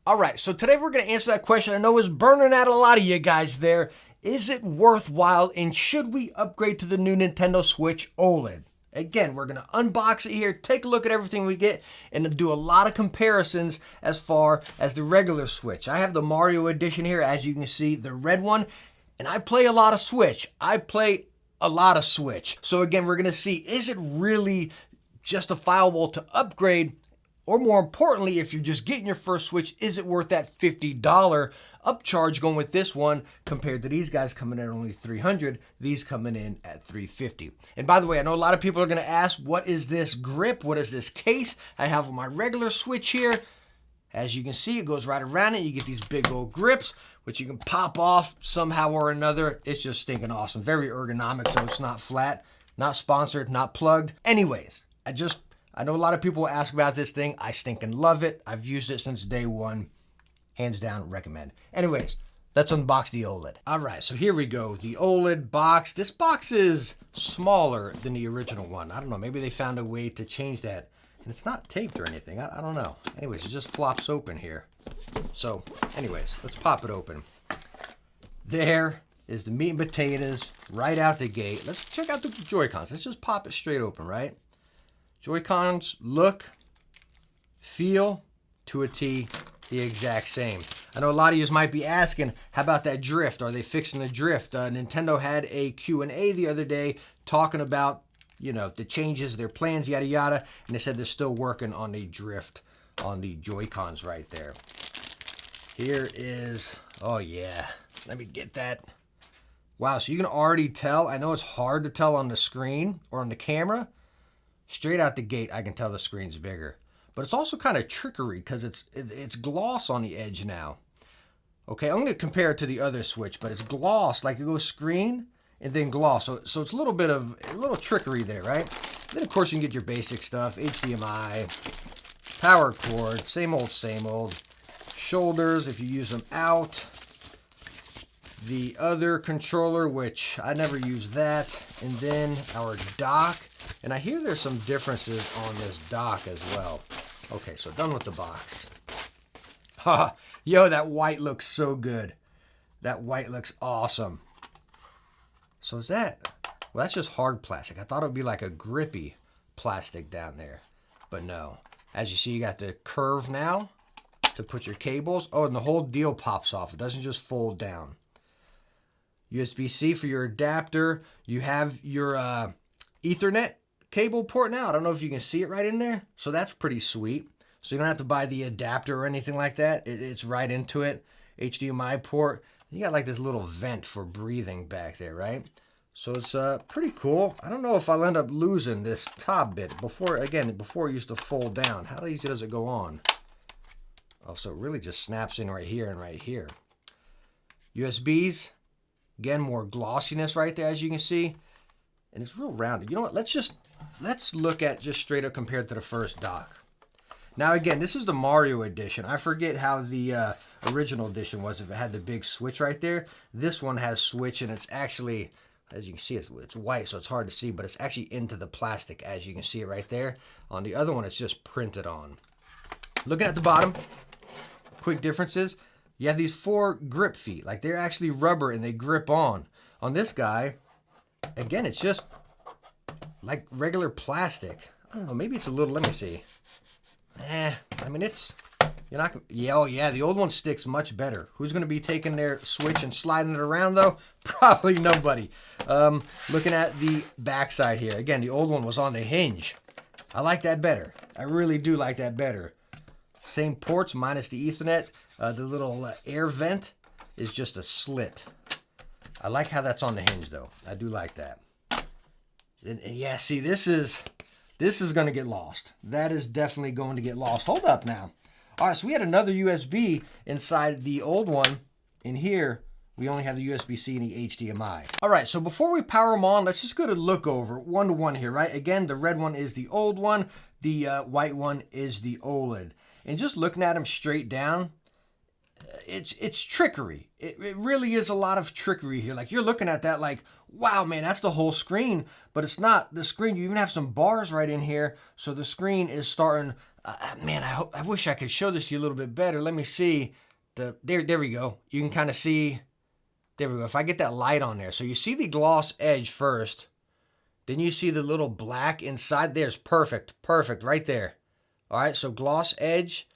All right, so today we're going to answer that question I know is burning out a lot of you guys there. Is it worthwhile and should we upgrade to the new Nintendo Switch OLED? Again, we're going to unbox it here, take a look at everything we get, and do a lot of comparisons as far as the regular Switch. I have the Mario edition here, as you can see, the red one, and I play a lot of Switch. So again, we're going to see, is it really justifiable to upgrade? Or more importantly, if you're just getting your first Switch, is it worth that $50 upcharge going with this one compared to these guys coming in at only $300, these coming in at $350. And by the way, I know a lot of people are going to ask, what is this grip? What is this case? I have my regular Switch here. As you can see, it goes right around it. You get these big old grips, which you can pop off somehow or another. It's just stinking awesome. Very ergonomic, so it's not flat, not sponsored, not plugged. Anyways, I know a lot of people ask about this thing. I stinking love it. I've used it since day one. Hands down, recommend. Anyways, let's unbox the OLED. All right, so here we go. The OLED box. This box is smaller than the original one. I don't know. Maybe they found a way to change that. And it's not taped or anything. I don't know. Anyways, it just flops open here. So, anyways, let's pop it open. There is the meat and potatoes right out the gate. Let's check out the Joy-Cons. Let's just pop it straight open, right? Joy-Cons look, feel, to a T, the exact same. I know a lot of you might be asking, how about that drift? Are they fixing the drift? Nintendo had a Q&A the other day talking about, the changes, their plans, yada, yada. And they said they're still working on the drift on the Joy-Cons right there. Here is, oh yeah, let me get that. Wow, so you can already tell. I know it's hard to tell on the screen or on the camera. Straight out the gate, I can tell the screen's bigger. But it's also kind of trickery because it's gloss on the edge now. Okay, I'm going to compare it to the other Switch, but it's gloss, like it goes screen and then gloss. So it's a little trickery there, right? Then, of course, you can get your basic stuff, HDMI, power cord, same old, same old. Shoulders, if you use them out. The other controller, which I never use that. And then our dock. And I hear there's some differences on this dock as well. Okay, so done with the box. Ha! Yo, that white looks so good. That white looks awesome. So is that... Well, that's just hard plastic. I thought it would be like a grippy plastic down there. But no. As you see, you got the curve now to put your cables. Oh, and the whole deal pops off. It doesn't just fold down. USB-C for your adapter. You have your Ethernet cable port now. I don't know if you can see it right in there. So that's pretty sweet. So you don't have to buy the adapter or anything like that. It's right into it. HDMI port. You got like this little vent for breathing back there, right? So it's pretty cool. I don't know if I'll end up losing this top bit. Before it used to fold down. How easy does it go on? Oh, so it really just snaps in right here and right here. USBs. Again, more glossiness right there, as you can see. And it's real rounded. You know what? Let's look at just straight up compared to the first dock. Now, again, this is the Mario edition. I forget how the original edition was, if it had the big switch right there. This one has switch, and it's actually, as you can see, it's white, so it's hard to see, but it's actually into the plastic, as you can see it right there. On the other one, it's just printed on. Looking at the bottom, quick differences. You have these 4 grip feet. Like, they're actually rubber, and they grip on. On this guy, again, it's just like regular plastic. I don't know, maybe it's a little, let me see. I mean, you're not, yeah, oh yeah, the old one sticks much better. Who's going to be taking their Switch and sliding it around, though? Probably nobody. Looking at the backside here. Again, the old one was on the hinge. I like that better. I really do like that better. Same ports, minus the Ethernet. The little air vent is just a slit. I like how that's on the hinge, though. I do like that. And yeah, see, this is going to get lost. That is definitely going to get lost. Hold up now. All right, so we had another USB inside the old one. In here, we only have the USB-C and the HDMI. All right, so before we power them on, let's just go to look over one-to-one here, right? Again, the red one is the old one. The white one is the OLED. And just looking at them straight down, it's trickery. It really is a lot of trickery here. Like, you're looking at that like, wow, man, that's the whole screen. But it's not the screen. You even have some bars right in here. So the screen is starting, Man, I wish I could show this to you a little bit better. Let me see. There we go. You can kind of see. There we go. If I get that light on there. So you see the gloss edge first. Then you see the little black inside. There's perfect. Perfect right there. All right, so gloss edge,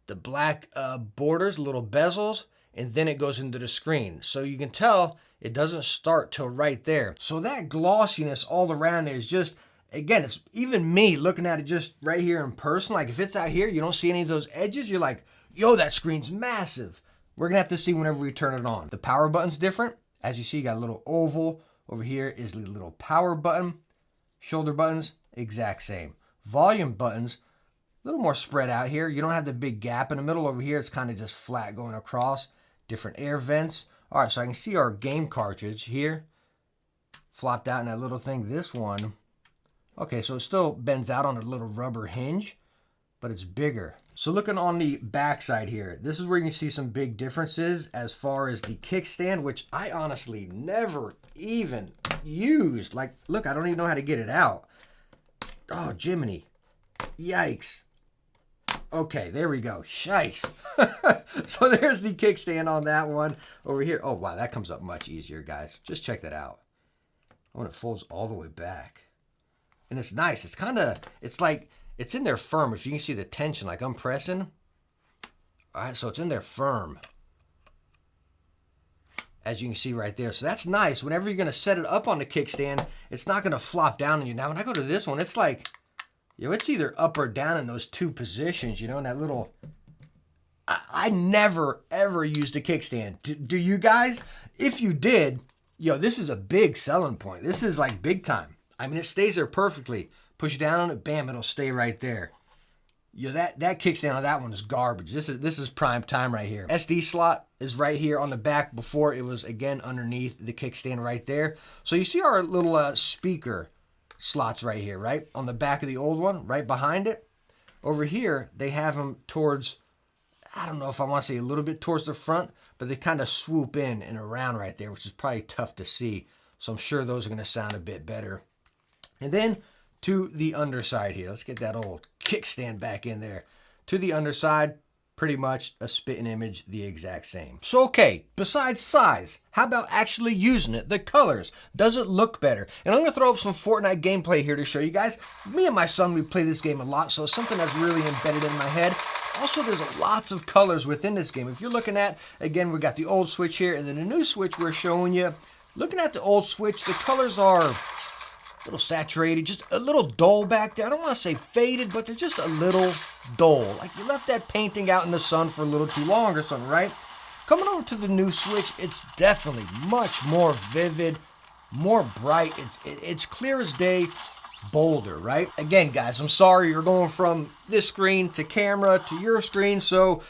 the black borders, little bezels, and then it goes into the screen. So you can tell it doesn't start till right there. So that glossiness all around there is just, again, it's even me looking at it just right here in person. Like if it's out here, you don't see any of those edges, you're like, yo, that screen's massive. We're gonna have to see whenever we turn it on. The power button's different. As you see, you got a little oval. Over here is the little power button. Shoulder buttons, exact same. Volume buttons, a little more spread out here. You don't have the big gap in the middle. Over here, it's kind of just flat going across. Different air vents. All right, so I can see our game cartridge here. Flopped out in that little thing. This one, okay, so it still bends out on a little rubber hinge, but it's bigger. So looking on the back side here, this is where you can see some big differences as far as the kickstand, which I honestly never even used. Like, look, I don't even know how to get it out. Oh, Jiminy. Yikes. Okay, there we go. Shikes. So there's the kickstand on that one over here. Oh, wow, that comes up much easier, guys. Just check that out. When it folds all the way back. And it's nice. It's kind of, it's like, it's in there firm. If you can see the tension, like I'm pressing. All right, so it's in there firm. As you can see right there. So that's nice. Whenever you're going to set it up on the kickstand, it's not going to flop down on you. Now, when I go to this one, it's like, you know, it's either up or down in those two positions, you know, in that little... I never, ever used a kickstand. Do you guys? If you did, yo, this is a big selling point. This is like big time. I mean, it stays there perfectly. Push down on it, bam, it'll stay right there. Yo, that kickstand on that one is garbage. This is prime time right here. SD slot is right here on the back before it was, again, underneath the kickstand right there. So you see our little speaker slots right here, right? On the back of the old one, right behind it. Over here, they have them towards, I don't know if I want to say a little bit towards the front, but they kind of swoop in and around right there, which is probably tough to see. So I'm sure those are going to sound a bit better. And then to the underside here. Let's get that old kickstand back in there. To the underside, pretty much a spitting image, the exact same. So, okay, besides size, how about actually using it? The colors, does it look better? And I'm gonna throw up some Fortnite gameplay here to show you guys. Me and my son, we play this game a lot, so it's something that's really embedded in my head. Also, there's lots of colors within this game. If you're looking at, again, we got the old Switch here, and then the new Switch we're showing you. Looking at the old Switch, the colors are a little saturated, just a little dull back there. I don't want to say faded, but they're just a little dull. Like you left that painting out in the sun for a little too long or something, right? Coming over to the new Switch, it's definitely much more vivid, more bright. It's clear as day, bolder, right? Again, guys, I'm sorry you're going from this screen to camera to your screen, so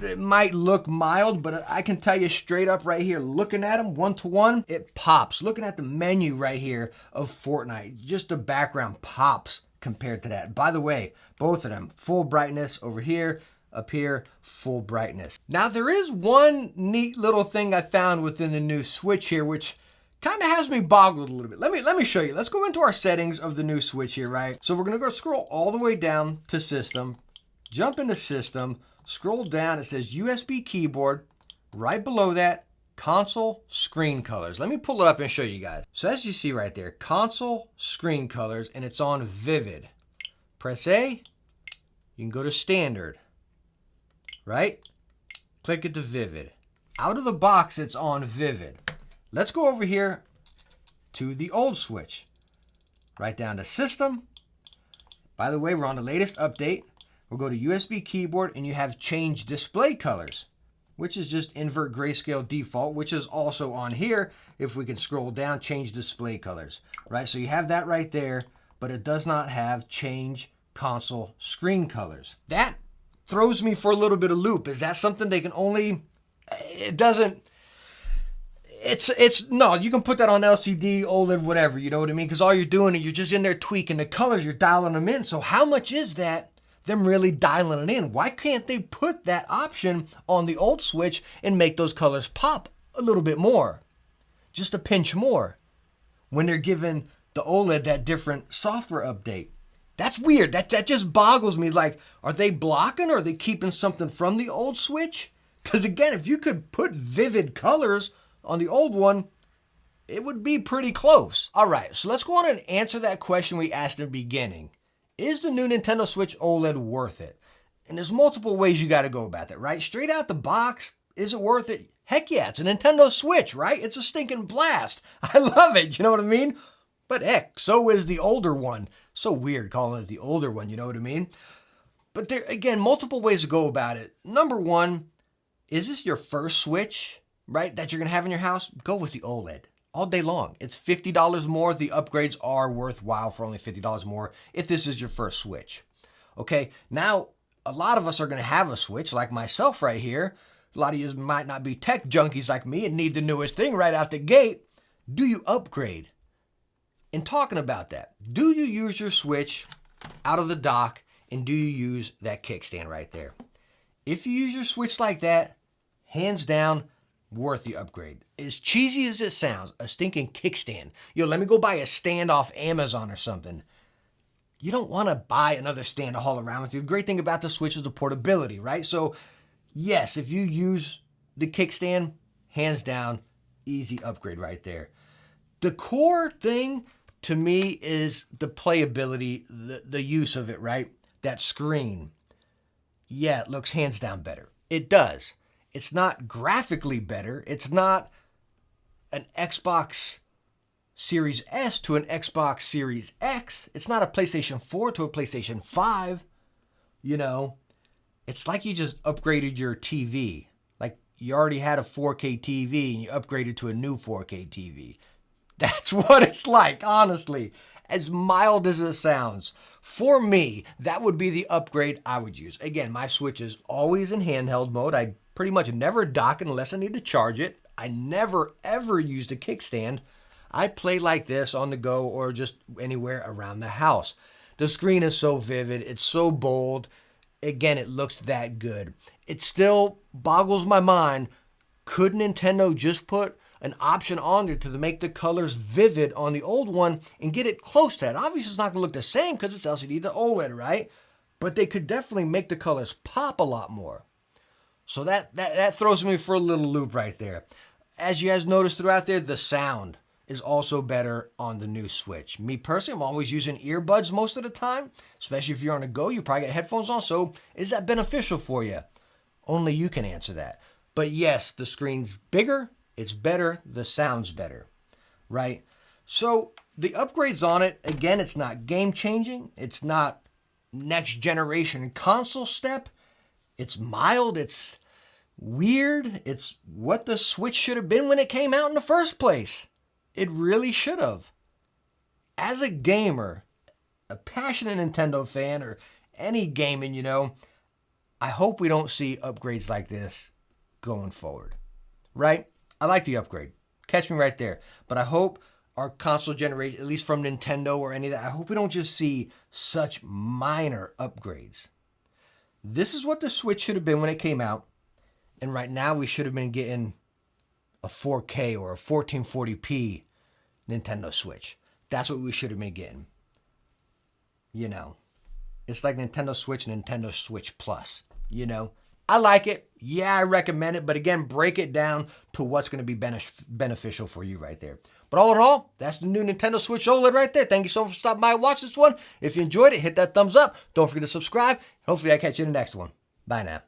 it might look mild, but I can tell you straight up right here, looking at them one-to-one, it pops. Looking at the menu right here of Fortnite, just the background pops compared to that. By the way, both of them, full brightness over here, up here, full brightness. Now, there is one neat little thing I found within the new Switch here, which kind of has me boggled a little bit. Let me show you. Let's go into our settings of the new Switch here, right? So we're going to go scroll all the way down to System, jump into System, scroll down, it says USB keyboard. Right below that, console screen colors. Let me pull it up and show you guys. So as you see right there, console screen colors, and it's on vivid. Press A, you can go to standard, right? Click it to vivid. Out of the box, it's on vivid. Let's go over here to the old Switch. Right down to System. By the way, we're on the latest update. We'll go to USB keyboard, and you have change display colors, which is just invert grayscale default, which is also on here. If we can scroll down, change display colors, right? So you have that right there, but it does not have change console screen colors. That throws me for a little bit of loop. Is that something they can only, it doesn't, it's no, you can put that on LCD, OLED, whatever, you know what I mean? Because all you're doing is you're just in there tweaking the colors, you're dialing them in. So how much is that? Them really dialing it in. Why can't they put that option on the old Switch and make those colors pop a little bit more? Just a pinch more when they're giving the OLED that different software update. That's weird. That just boggles me. Like, are they blocking or are they keeping something from the old Switch? Because again, if you could put vivid colors on the old one, it would be pretty close. All right, so let's go on and answer that question we asked in the beginning. Is the new Nintendo Switch OLED worth it? And there's multiple ways you got to go about that, right? Straight out the box, is it worth it? Heck yeah, it's a Nintendo Switch, right? It's a stinking blast. I love it, you know what I mean? But heck, so is the older one. So weird calling it the older one, you know what I mean? But there, again, multiple ways to go about it. Number one, is this your first Switch, right, that you're going to have in your house? Go with the OLED all day long. It's $50 more. The upgrades are worthwhile for only $50 more if this is your first Switch. Okay, now a lot of us are going to have a Switch, like myself right here. A lot of you might not be tech junkies like me and need the newest thing right out the gate. Do you upgrade? And talking about that, do you use your Switch out of the dock and do you use that kickstand right there? If you use your Switch like that, hands down, worth the upgrade. As cheesy as it sounds, a stinking kickstand. Let me go buy a stand off Amazon or something. You don't want to buy another stand to haul around with you. The great thing about the Switch is the portability, right? So yes, if you use the kickstand, hands down, easy upgrade right there. The core thing to me is the playability, the use of it, right? That screen. Yeah, it looks hands down better. It does. It's not graphically better. It's not an Xbox Series S to an Xbox Series X. It's not a PlayStation 4 to a PlayStation 5. It's like you just upgraded your TV. Like you already had a 4K TV and you upgraded to a new 4K TV. That's what it's like, honestly. As mild as it sounds. For me, that would be the upgrade I would use. Again, my Switch is always in handheld mode. I pretty much never dock it unless I need to charge it. I never, ever used a kickstand. I play like this on the go or just anywhere around the house. The screen is so vivid. It's so bold. Again, it looks that good. It still boggles my mind. Could Nintendo just put an option on there to make the colors vivid on the old one and get it close to that? Obviously, it's not going to look the same because it's LCD to OLED, right? But they could definitely make the colors pop a lot more. So that throws me for a little loop right there. As you guys noticed throughout there, the sound is also better on the new Switch. Me personally, I'm always using earbuds most of the time, especially if you're on the go. You probably got headphones on. So is that beneficial for you? Only you can answer that. But yes, the screen's bigger. It's better. The sound's better, right? So the upgrades on it, again, it's not game-changing. It's not next generation console step. It's mild. It's weird. It's what the Switch should have been when it came out in the first place. It really should have. As a gamer, a passionate Nintendo fan, or any gaming, I hope we don't see upgrades like this going forward, right? I like the upgrade. Catch me right there. But I hope our console generation, at least from Nintendo or any of that, I hope we don't just see such minor upgrades. This is what the Switch should have been when it came out. And right now we should have been getting a 4K or a 1440p Nintendo Switch. That's what we should have been getting. It's like Nintendo Switch and Nintendo Switch Plus, I like it. Yeah, I recommend it. But again, break it down to what's going to be beneficial for you right there. But all in all, that's the new Nintendo Switch OLED right there. Thank you so much for stopping by and watching this one. If you enjoyed it, hit that thumbs up. Don't forget to subscribe. Hopefully I catch you in the next one. Bye now.